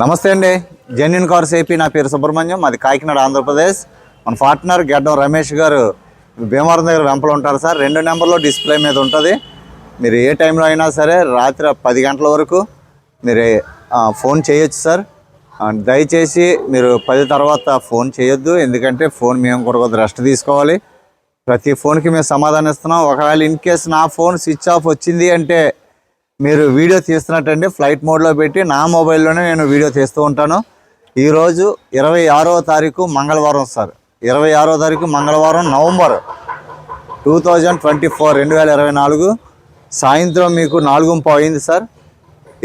నమస్తే అండి. Genuine cars AP. నా పేరు సుబ్రహ్మణ్యం, మాది కాకినాడ, ఆంధ్రప్రదేశ్. మన పార్ట్నర్ గెడ్డం రమేష్ గారు భీమవరం దగ్గర వెంపలు ఉంటారు సార్. 2 నెంబర్లో డిస్ప్లే మీద ఉంటుంది. మీరు ఏ టైంలో అయినా సరే రాత్రి 10 గంటల వరకు మీరు ఫోన్ చేయొచ్చు సార్. దయచేసి మీరు 10 తర్వాత ఫోన్ చేయొద్దు, ఎందుకంటే ఫోన్ మేము కూడా రెస్ట్ తీసుకోవాలి. ప్రతి ఫోన్కి మేము సమాధానం ఇస్తున్నాం. ఒకవేళ ఇన్ కేసు నా ఫోన్ స్విచ్ ఆఫ్ వచ్చింది అంటే మీరు వీడియో తీస్తున్నట్టండి ఫ్లైట్ మోడ్లో పెట్టి నా మొబైల్లోనే నేను వీడియో తీస్తూ ఉంటాను. ఈరోజు 26వ తారీఖు మంగళవారం సార్. 26వ తారీఖు మంగళవారం, నవంబర్ 2024 సాయంత్రం మీకు 4:15 అయింది సార్.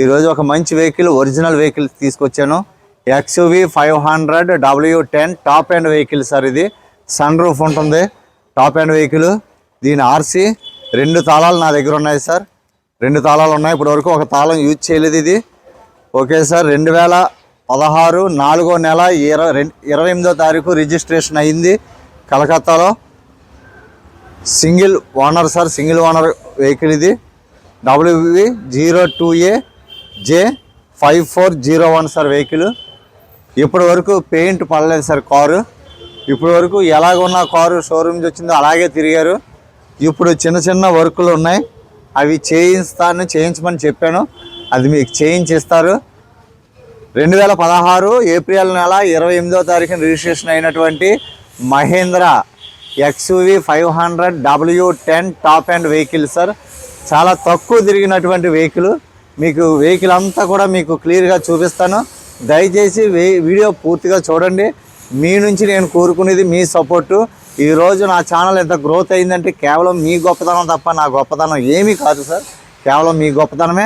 ఈరోజు ఒక మంచి వెహికల్, ఒరిజినల్ వెహికల్ తీసుకొచ్చాను. XUV 500 W10 top end vehicle sir. ఇది సన్ రూఫ్ ఉంటుంది, టాప్ ఎండ్ వెహికల్. దీని RC 2 తాళాలు నా దగ్గర ఉన్నాయి సార్. 2 తాళాలు ఉన్నాయి. ఇప్పటి వరకు ఒక తాళం యూజ్ చేయలేదు ఇది. Okay sir. 2016 4వ నెల 28వ తారీఖు రిజిస్ట్రేషన్ అయింది కలకత్తాలో. Single owner sir, single owner vehicle ఇది. WV02AJ5401 sir vehicle. ఇప్పటి వరకు పెయింట్ పడలేదు సార్ కారు. ఇప్పటి వరకు ఎలాగున్న కారు షోరూమ్ నుంచి వచ్చిందో అలాగే తిరిగారు. ఇప్పుడు చిన్న చిన్న వర్కులు ఉన్నాయి, అవి చేయించమని చెప్పాను. అది మీకు చేయించిస్తారు. 2016 ఏప్రిల్ నెల 28వ తారీఖున రిజిస్ట్రేషన్ అయినటువంటి Mahindra XUV 500 W10 top end vehicle sir. చాలా తక్కువ తిరిగినటువంటి వెహికల్. మీకు వెహికల్ అంతా కూడా మీకు క్లియర్గా చూపిస్తాను. దయచేసి వీడియో పూర్తిగా చూడండి. మీ నుంచి నేను కోరుకునేది మీ సపోర్టు. ఈరోజు నా ఛానల్ ఎంత గ్రోత్ అయిందంటే కేవలం మీ గొప్పతనం తప్ప నా గొప్పతనం ఏమీ కాదు సార్. కేవలం మీ గొప్పతనమే.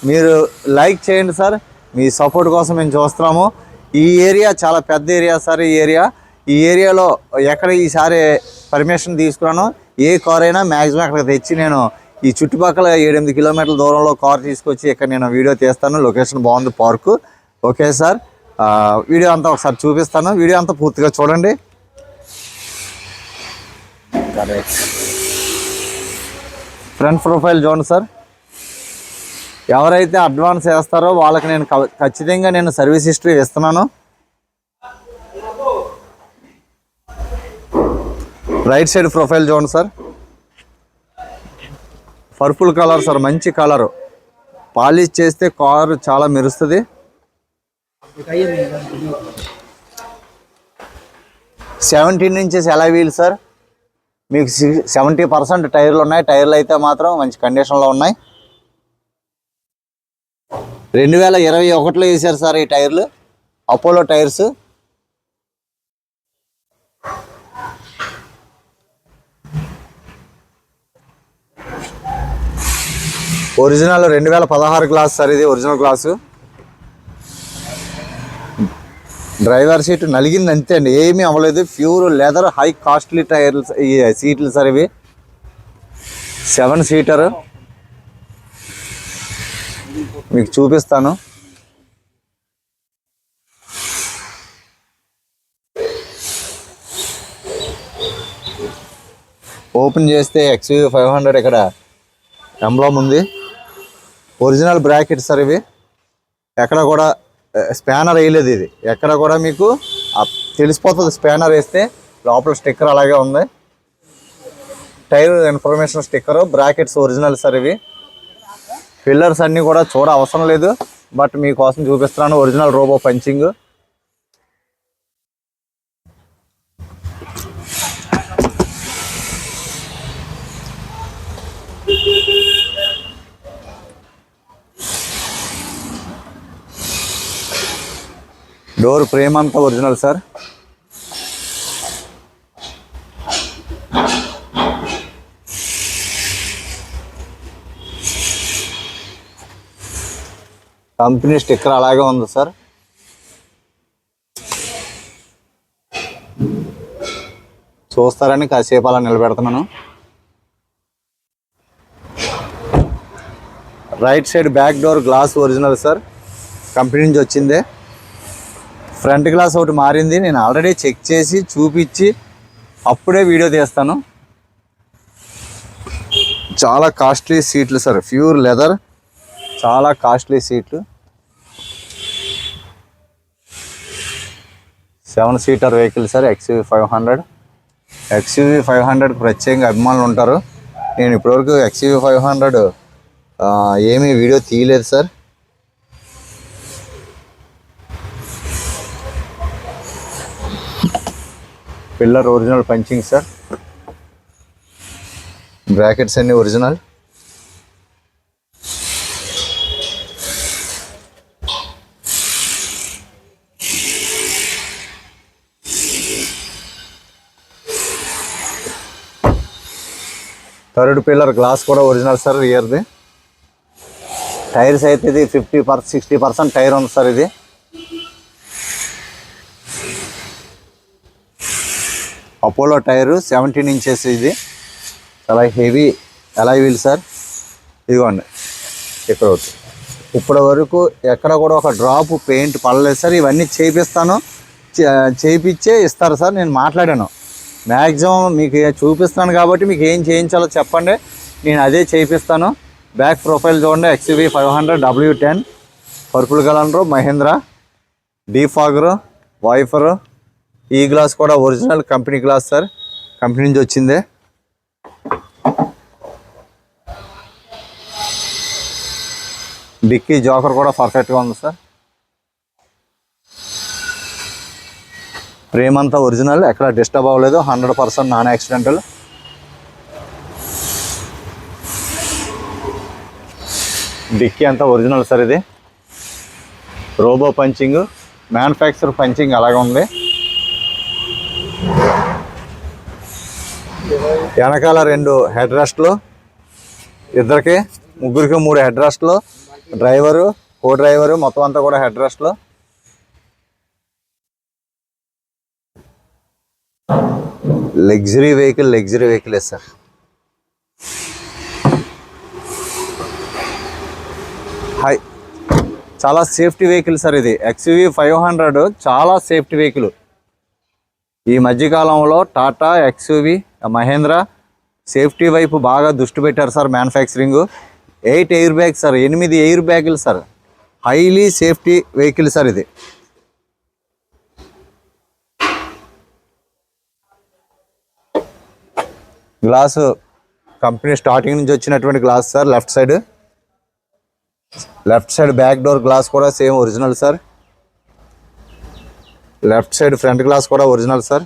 మీరు లైక్ చేయండి సార్. మీ సపోర్ట్ కోసం మేము చూస్తున్నాము. ఈ ఏరియా చాలా పెద్ద ఏరియా సార్. ఈ ఏరియాలో ఎక్కడ ఈసారి పర్మిషన్ తీసుకున్నాను, ఏ కార్ అయినా మ్యాక్సిమం అక్కడికి తెచ్చి నేను ఈ చుట్టుపక్కల 7-8 కిలోమీటర్ల దూరంలో కార్ తీసుకొచ్చి ఇక్కడ నేను వీడియో తీస్తాను. లొకేషన్ బాగుంది, పార్కు. Okay sir. వీడియో అంతా ఒకసారి చూపిస్తాను. వీడియో అంతా పూర్తిగా చూడండి. ఫ్రంట్ ప్రొఫైల్ చూడండి సార్. ఎవరైతే అడ్వాన్స్ వేస్తారో వాళ్ళకి నేను ఖచ్చితంగా సర్వీస్ హిస్టరీ ఇస్తున్నాను. రైట్ సైడ్ ప్రొఫైల్ చూడండి సార్. పర్పుల్ కలర్ సార్, మంచి కలరు. పాలిష్ చేస్తే కారు చాలా మెరుస్తుంది. 17 ఇంచెస్ ఎలా వీల్ సార్. మీకు 70% టైర్లు ఉన్నాయి. టైర్లు అయితే మాత్రం మంచి కండిషన్లో ఉన్నాయి. 2021లో వేసారు సార్ ఈ టైర్లు, Apollo tyres. Original 2016 glass sir. ఇది ఒరిజినల్ గ్లాసు. డ్రైవర్ సీట్ నలిగింది అంతే అండి, ఏమీ అవ్వలేదు. ప్యూర్ లెదర్ హై కాస్ట్లీ టైర్లు ఈ సీట్లు సార్. ఇవి 7 సీటర్. మీకు చూపిస్తాను. ఓపెన్ చేస్తే XUV 500 ఇక్కడ ఎంబ్లమ్ ఉంది. ఒరిజినల్ బ్రాకెట్ సార్ ఇవి. ఎక్కడ కూడా స్పానర్ వేయలేదు. ఇది ఎక్కడ కూడా మీకు తెలిసిపోతుంది. స్పానర్ వేస్తే లోపల స్టిక్కర్ అలాగే ఉంది. Tyre information sticker. Brackets original sir ఇవి. పిల్లర్స్ అన్నీ కూడా చూడ అవసరం లేదు, బట్ మీకోసం చూపిస్తున్నాను. Original robot punching. Door frame అంతా ఒరిజినల్ సార్. కంపెనీ స్టిక్కర్ అలాగే ఉంది సార్. చూస్తారని కాసేపు అలా నిలబెడుతున్నాను. Right side back door glass original sir, company నుంచి వచ్చిందే. ఫ్రంట్ గ్లాస్ ఒకటి మారింది. నేను ఆల్రెడీ చెక్ చేసి చూపించి అప్పుడే వీడియో తీస్తాను. చాలా కాస్ట్లీ సీట్లు సార్, ప్యూర్ లెదర్, చాలా కాస్ట్లీ సీట్లు. 7 seater vehicle sir XUV 500. XUV 500 ప్రత్యేకంగా అభిమానులు ఉంటారు. నేను ఇప్పటివరకు XUV 500 ఏమీ వీడియో తీయలేదు sir. Pillar original punching sir. Brackets అన్ని ఒరిజినల్. థర్డ్ పిల్లర్ గ్లాస్ కూడా ఒరిజినల్ సార్ రియర్ది. టైర్స్ అయితే ఇది 60% టైర్ ఉంది సార్. ఇది అపోలో టైరు 17 ఇంచెస్. ఇది చాలా హెవీ అలాయ్ వీల్ సార్. ఇదిగోండి ఇక్కడ ఇప్పటి వరకు ఎక్కడ కూడా ఒక డ్రాప్ పెయింట్ పడలేదు సార్. ఇవన్నీ చేపిస్తాను, చేయించే ఇస్తారు సార్. నేను మాట్లాడాను, మ్యాక్సిమం మీకు చూపిస్తాను కాబట్టి మీకు ఏం చేయించాలో చెప్పండి, నేను అదే చేయిస్తాను. బ్యాక్ ప్రొఫైల్ చూడండి, XUV 500 W10 purple colour, Mahindra defogger, wiper. ఈ గ్లాస్ కూడా original company glass sir, company నుంచి వచ్చిందే. డిక్కీ జోకర్ కూడా పర్ఫెక్ట్గా ఉంది సార్. ఫ్రేమ్ అంతా ఒరిజినల్, ఎక్కడ డిస్టర్బ్ అవ్వలేదు, 100% నాన్ యాక్సిడెంటల్. డిక్కీ అంతా ఒరిజినల్ సార్. ఇది రోబో పంచింగ్, మ్యానుఫ్యాక్చర్ పంచింగ్ అలాగే ఉంది. వెనకాల 2 హెడ్ రెస్ట్లు, ఇద్దరికి ముగ్గురికి 3 హెడ్ రెస్ట్లు, డ్రైవరు, కో డ్రైవరు, మొత్తం అంతా కూడా హెడ్ రెస్ట్లు. Luxury vehicle sir. హాయ్, చాలా సేఫ్టీ వెహికల్ సార్. ఇది XUV 500 చాలా సేఫ్టీ వెహికల్. ఈ మధ్యకాలంలో టాటా, XUV, మహేంద్ర సేఫ్టీ వైపు బాగా దృష్టి పెట్టారు sir. Manufacturing 8 air bags sir, 8 air బ్యాగులు sir. Highly safety vehicle sir. ఇది గ్లాసు కంపెనీ స్టార్టింగ్ నుంచి వచ్చినటువంటి glass sir. Left side back door glass కూడా same original sir. Left side front glass కూడా ఒరిజినల్ సార్.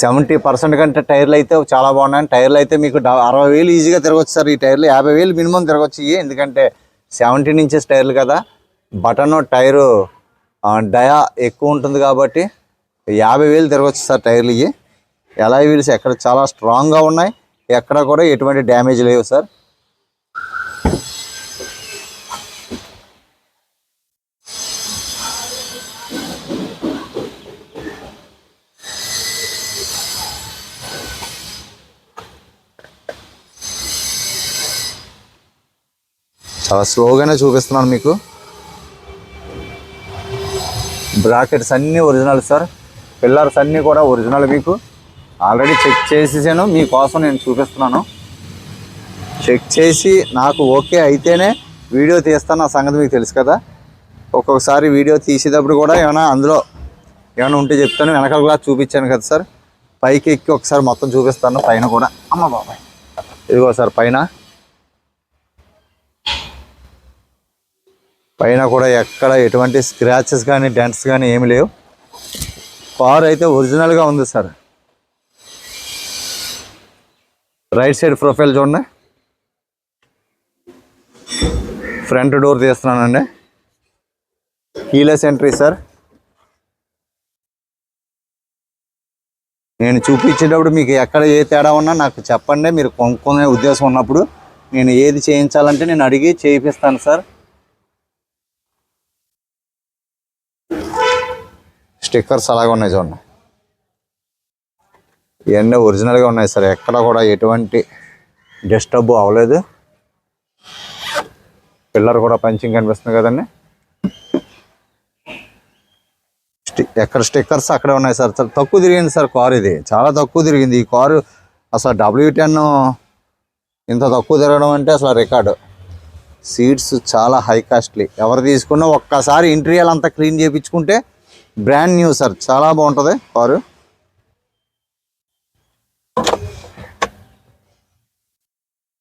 70% కంటే టైర్లు అయితే చాలా బాగున్నాయి. టైర్లు అయితే మీకు 60,000 ఈజీగా తిరగచ్చు సార్. ఈ టైర్లు 50,000 మినిమం తిరగచ్చు. ఇవి ఎందుకంటే 17 ఇంచెస్ టైర్లు కదా, బటన్ టైరు డయా ఎక్కువ ఉంటుంది కాబట్టి 50,000 తిరగచ్చు సార్ టైర్లు. ఇవి అలాయ్ వీల్స్ ఎక్కడ చాలా స్ట్రాంగ్గా ఉన్నాయి, ఎక్కడ కూడా ఎటువంటి డ్యామేజ్ లేవు సార్. చాలా స్లోగానే చూపిస్తున్నాను మీకు. బ్రాకెట్స్ అన్నీ ఒరిజినల్ సార్. పిల్లర్స్ అన్నీ కూడా ఒరిజినల్. మీకు ఆల్రెడీ చెక్ చేసేసాను, మీకోసం నేను చూపిస్తున్నాను. చెక్ చేసి నాకు ఓకే అయితేనే వీడియో తీస్తాను. ఆ సంగతి మీకు తెలుసు కదా. ఒక్కొక్కసారి వీడియో తీసేటప్పుడు కూడా అందులో ఏమైనా ఉంటే చెప్తాను. వెనకాల కూడా చూపించాను కదా సార్. పైకి ఎక్కి ఒకసారి మొత్తం చూపిస్తాను. పైన కూడా అమ్మ బాబాయ్ ఇదిగో సార్, పైన కూడా ఎక్కడ ఎటువంటి స్క్రాచెస్ కానీ డెంట్స్ కానీ ఏమి లేవు. కార్ అయితే ఒరిజినల్గా ఉంది సార్. రైట్ సైడ్ ప్రొఫైల్ చూడండి. ఫ్రంట్ డోర్ తీస్తున్నానండి. Keyless entry sir. నేను చూపించేటప్పుడు మీకు ఎక్కడ ఏ తేడా ఉన్నా నాకు చెప్పండి. మీరు కొనుక్కునే ఉద్దేశం ఉన్నప్పుడు నేను ఏది చేయించాలంటే నేను అడిగి చేయిస్తాను సార్. స్టిక్కర్స్ అలాగే ఉన్నాయి చూడండి. ఇవన్నీ ఒరిజినల్గా ఉన్నాయి సార్. ఎక్కడ కూడా ఎటువంటి డిస్టర్బ్ అవ్వలేదు. పిల్లర్ కూడా పంచింగ్ కనిపిస్తుంది కదండి. ఎక్కడ స్టిక్కర్స్ అక్కడే ఉన్నాయి సార్. చాలా తక్కువ తిరిగింది సార్ కారు. ఇది చాలా తక్కువ తిరిగింది ఈ కారు. అసలు W10 ఇంత తక్కువ తిరగడం అంటే అసలు రికార్డు. సీట్స్ చాలా హై కాస్ట్లీ. ఎవరు తీసుకున్నా ఒక్కసారి ఇంటీరియర్ అంతా క్లీన్ చేయించుకుంటే బ్రాండ్ న్యూ సార్. చాలా బాగుంటుంది కారు.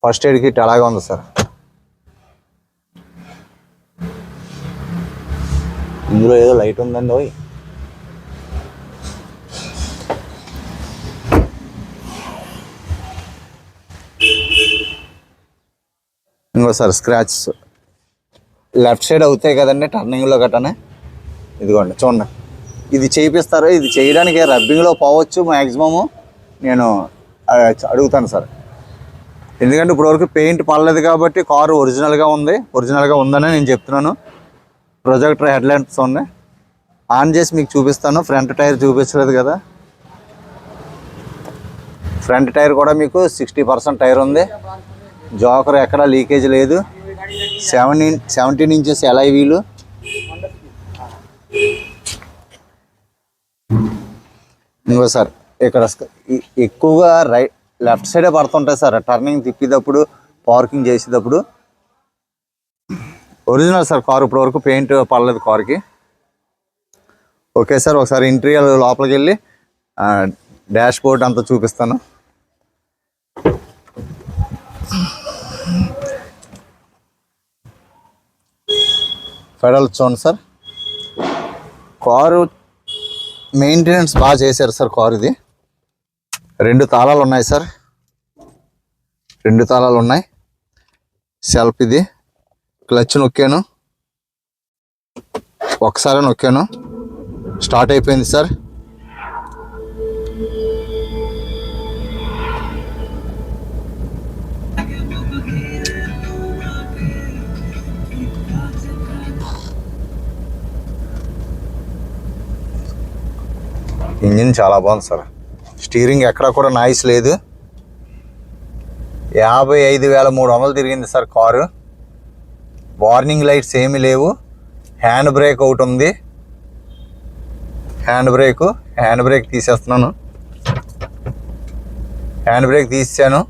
ఫస్ట్ ఎయిడ్ కిట్ అలాగే ఉంది సార్. ఇందులో ఏదో లైట్ ఉందండి. ఓయ్ ఇంకోసారి స్క్రాచెస్ లెఫ్ట్ సైడ్ అవుతాయి కదండి టర్నింగ్లో గట్టనే. ఇదిగోండి చూడండి, ఇది చేయిస్తారు. ఇది చేయడానికి రబ్బింగ్లో పోవచ్చు మ్యాక్సిమము. నేను అడుగుతాను సార్, ఎందుకంటే ఇప్పటివరకు పెయింట్ పడలేదు కాబట్టి కారు ఒరిజినల్గా ఉందని నేను చెప్తున్నాను. ప్రొజెక్టర్ హెడ్ ల్యాంప్స్ ఉన్నాయి. ఆన్ చేసి మీకు చూపిస్తాను. ఫ్రంట్ టైర్ చూపించలేదు కదా, ఫ్రంట్ టైర్ కూడా మీకు 60% టైర్ ఉంది. జోకర్ ఎక్కడ లీకేజ్ లేదు. 17 ఇంచెస్ ఎలాయ్ వీలు. ఇంకో సార్ ఇక్కడ ఎక్కువగా లెఫ్ట్ సైడే పడుతుంటాయి సార్ టర్నింగ్ తిప్పేటప్పుడు, పార్కింగ్ చేసేటప్పుడు. ఒరిజినల్ సార్ కారు, ఇప్పటివరకు పెయింట్ పడలేదు కారుకి. ఓకే సార్, ఒకసారి ఇంటీరియర్ లోపలికి వెళ్ళి డాష్ బోర్డ్ అంతా చూపిస్తాను. ఫెడరల్ చూడండి సార్. కారు మెయింటెనెన్స్ బాగా చేశారు సార్. కారు ఇది 2 తాళాలు ఉన్నాయి సార్. 2 తాళాలు ఉన్నాయి. సెల్ఫ్ ఇది. క్లచ్ నొక్కాను, ఒకసారి నొక్కాను, స్టార్ట్ అయిపోయింది సార్. ఇంజిన్ చాలా బాగుంది సార్. స్టీరింగ్ ఎక్కడ కూడా నాయిస్ లేదు. 55,300 తిరిగింది సార్ కారు. వార్నింగ్ లైట్స్ ఏమీ లేవు. హ్యాండ్ బ్రేక్ ఒకటి ఉంది. హ్యాండ్ బ్రేక్ తీసేస్తున్నాను. హ్యాండ్ బ్రేక్ తీసాను,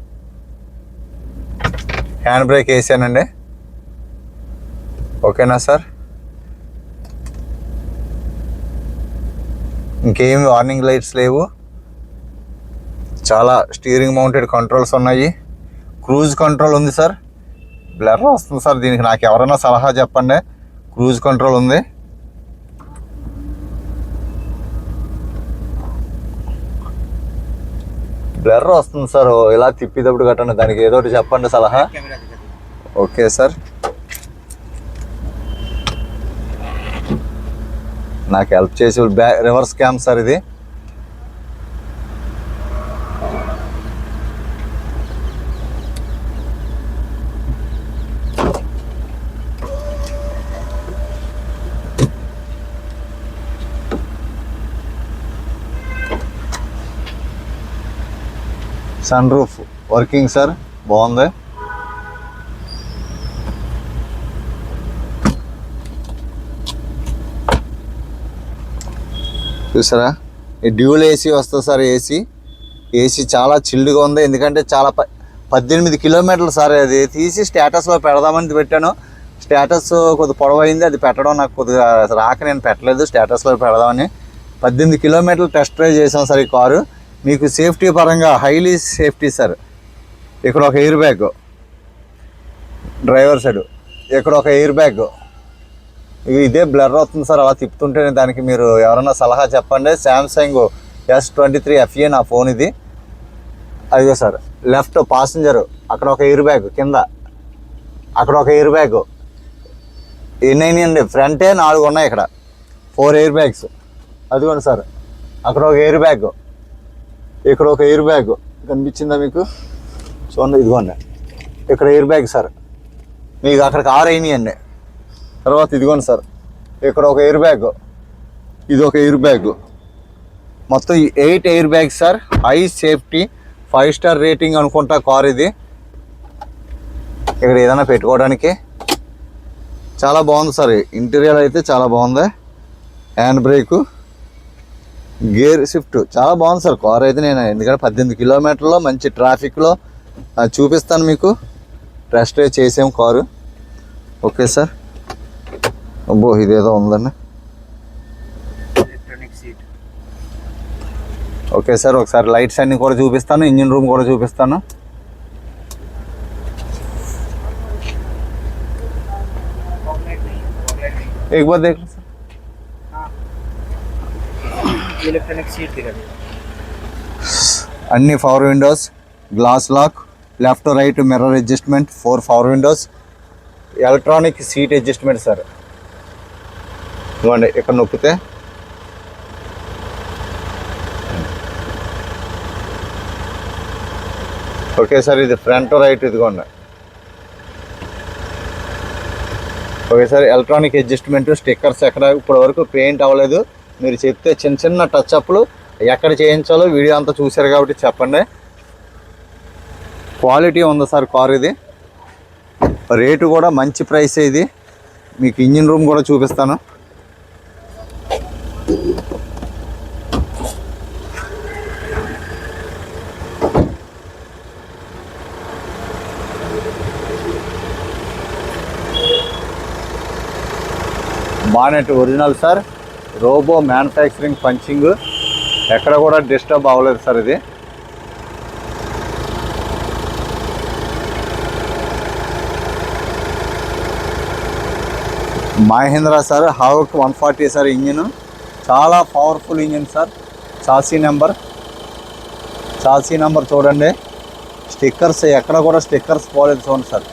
హ్యాండ్ బ్రేక్ వేసానండి. ఓకేనా సార్? ఇంకేమి వార్నింగ్ లైట్స్ లేవు. చాలా స్టీరింగ్ మౌంటెడ్ కంట్రోల్స్ ఉన్నాయి. క్రూజ్ కంట్రోల్ ఉంది సార్. బ్లర్ వస్తుంది సార్ దీనికి, నాకు ఎవరైనా సలహా చెప్పండి. క్రూజ్ కంట్రోల్ ఉంది. బ్లర్ వస్తుంది సార్ ఇలా తిప్పేటప్పుడు కట్టండి. దానికి ఏదో ఒకటి చెప్పండి సలహా. ఓకే సార్, నాకు హెల్ప్ చేసి రివర్స్ క్యామ్ సార్ ఇది. సన్ రూఫ్ వర్కింగ్ సార్, బాగుంది. చూసారా, ఈ డ్యూల్ ఏసీ వస్తుంది సార్. ఏసీ చాలా చిల్డ్గా ఉంది. ఎందుకంటే చాలా 18 కిలోమీటర్లు సార్. అది తీసి స్టేటస్లో పెడదామని పెట్టాను. స్టేటస్ కొద్దిగా పొడవైంది, అది పెట్టడం నాకు కొద్దిగా రాక నేను పెట్టలేదు. స్టేటస్లో పెడదామని 18 కిలోమీటర్లు టెస్ట్ డ్రైవ్ చేసాం సార్ ఈ కారు. మీకు సేఫ్టీ పరంగా హైలీ సేఫ్టీ సార్. ఇక్కడ ఒక ఎయిర్ బ్యాగ్ డ్రైవర్ సైడ్, ఇక్కడ ఒక ఎయిర్ బ్యాగ్. ఇదే బ్లర్ అవుతుంది సార్ అలా తిప్పుతుంటే. దానికి మీరు ఎవరైనా సలహా చెప్పండి. శాంసంగ్ S23 FE నా ఫోన్ ఇది. అదిగో సార్, లెఫ్ట్ పాసింజరు, అక్కడ ఒక ఎయిర్ బ్యాగ్, కింద అక్కడ ఒక ఎయిర్ బ్యాగ్. ఎన్ని అండి? ఫ్రంటే 4 ఉన్నాయి, ఇక్కడ 4 ఎయిర్ బ్యాగ్స్. అదిగోండి సార్, అక్కడ ఒక ఎయిర్ బ్యాగ్, ఇక్కడ ఒక ఎయిర్ బ్యాగ్ కనిపించిందా మీకు? చూడండి, ఇదిగోండి ఇక్కడ ఎయిర్ బ్యాగ్ సార్. మీకు అక్కడికి 6 అయినాయండి. తర్వాత ఇదిగోండి సార్, ఇక్కడ ఒక ఎయిర్ బ్యాగ్, ఇది ఒక ఎయిర్ బ్యాగ్. మొత్తం 8 air bags sir. High safety, 5 star rating అనుకుంటా కార్ ఇది. ఇక్కడ ఏదైనా పెట్టుకోవడానికి చాలా బాగుంది సార్. ఇంటీరియర్ అయితే చాలా బాగుంది. హ్యాండ్ బ్రేకు, గేర్ షిఫ్ట్ చాలా బాగుంది సార్ కార్ అయితే. నేను ఎందుకంటే 18 కిలోమీటర్లో మంచి ట్రాఫిక్లో చూపిస్తాను మీకు. టెస్ట్ డ్రైవ్ చేసాము కారు. Okay sir. అబ్బో ఇదేదో ఉందండి. Electronic seat. ఓకే సార్, ఒకసారి లైట్స్ అన్నీ కూడా చూపిస్తాను, ఇంజిన్ రూమ్ కూడా చూపిస్తాను. एक बार देख लो सर. इलेक्ट्रॉनिक सीट दिखाई. అన్ని power windows, glass lock, left right mirror adjustment, 4 power windows, electronic seat adjustment sir. ఇవ్వండి ఇక్కడ నొక్కితే ఓకే సార్. ఇది ఫ్రంట్ రైట్ ఇదిగోండి. Okay sir, electronic adjustment, stickers ఎక్కడ ఇప్పటి వరకు పెయింట్ అవ్వలేదు. మీరు చెప్తే చిన్న చిన్న టచ్ అప్లు ఎక్కడ చేయించాలో వీడియో అంతా చూశారు కాబట్టి చెప్పండి. క్వాలిటీ ఉంది సార్ కార్. ఇది రేటు కూడా మంచి ప్రైస్. ఇది మీకు ఇంజిన్ రూమ్ కూడా చూపిస్తాను. Bonnet original sir. Robot manufacturing punching, ఎక్కడ కూడా డిస్టర్బ్ అవ్వలేదు సార్. ఇది Mahindra sir. Hawk 140 sir engine. చాలా powerful engine sir. Chassis number చూడండి. స్టిక్కర్స్ ఎక్కడ కూడా స్టిక్కర్స్ పోలేదు చూడండి సార్.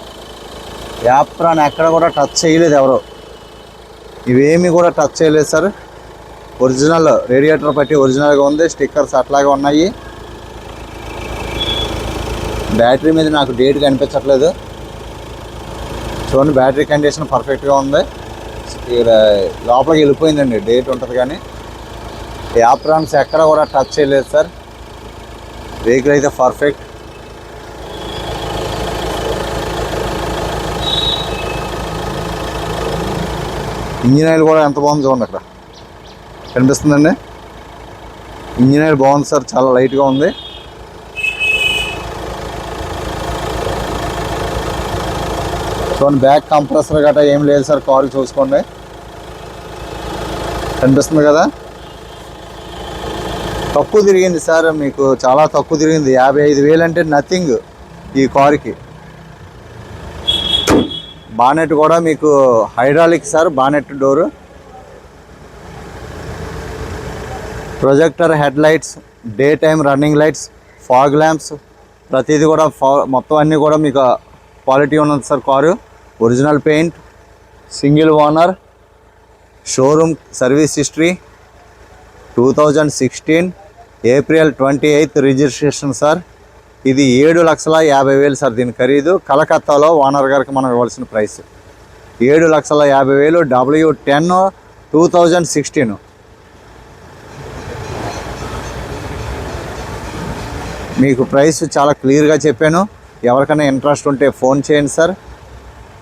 యాప్రాన్ ఎక్కడ కూడా టచ్ చేయలేదు ఎవరు. ఇవేమీ కూడా టచ్ చేయలేదు సార్. ఒరిజినల్ రేడియేటర్ పట్టి ఒరిజినల్గా ఉంది. స్టిక్కర్స్ అట్లాగే ఉన్నాయి. బ్యాటరీ మీద నాకు డేట్ కనిపించట్లేదు చూడండి. బ్యాటరీ కండిషన్ పర్ఫెక్ట్గా ఉంది. లోపలికి వెళ్ళిపోయిందండి, డేట్ ఉంటుంది కానీ. యాప్రాన్స్ ఎక్కడ కూడా టచ్ చేయలేదు సార్. వెహికల్ అయితే పర్ఫెక్ట్. ఇంజిన్ ఆయిల్ కూడా ఎంత బాగుంది చూడండి. అక్కడ కనిపిస్తుందండి. ఇంజిన్ ఆయిల్ బాగుంది సార్, చాలా లైట్గా ఉంది. చూడండి, బ్యాక్ కంప్రెసర్ గట్రా ఏం లేదు సార్. కారు చూసుకోండి, కనిపిస్తుంది కదా. తక్కువ తిరిగింది సార్, మీకు చాలా తక్కువ తిరిగింది. 55,000 అంటే నథింగ్ ఈ కారుకి. బానెట్ కూడా మీకు hydraulic sir. Bonnet door, projector head lights, day time running lights, fog lamps, ప్రతిదీ కూడా మొత్తం అన్నీ కూడా మీకు క్వాలిటీ ఉన్నది sir. Car original paint, single owner, showroom service history, 2016 April 28 registration sir. ఇది 7,50,000 సార్ దీని ఖరీదు. కలకత్తాలో ఓనర్ గారికి మనం ఇవ్వాల్సిన ప్రైస్ 7,50,000. W10 2016. మీకు ప్రైస్ చాలా క్లియర్గా చెప్పాను. ఎవరికైనా ఇంట్రెస్ట్ ఉంటే ఫోన్ చేయండి సార్.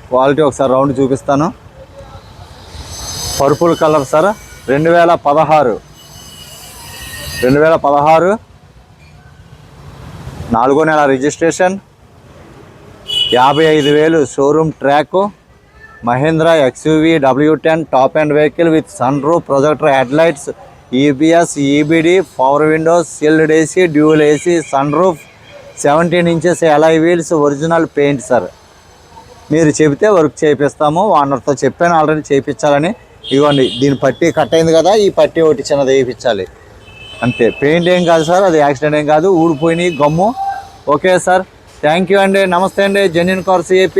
క్వాలిటీ ఒకసారి రౌండ్ చూపిస్తాను. Purple colour sir. 2016 4వ నెల registration. 55,000 showroom track. Mahindra XUV W10 top end vehicle with sun roof, projector head lights, EBS, EBD, power windows, సిల్డ్ AC, dual AC, sun roof, 17 inches alloy wheels, original paint sir. మీరు చెబితే work చేయిస్తాము. ఓనర్తో చెప్పాను already చేయించాలని. ఇవ్వండి, దీని పట్టీ cut అయింది కదా, ఈ పట్టీ ఒకటి చిన్నది వేయించాలి అంతే. పెయింట్ ఏం కాదు సార్, అది యాక్సిడెంట్ ఏం కాదు, ఊడిపోయినాయి గమ్ము. ఓకే సార్, థ్యాంక్ యూ అండి. నమస్తే అండి. Genuine cars AP.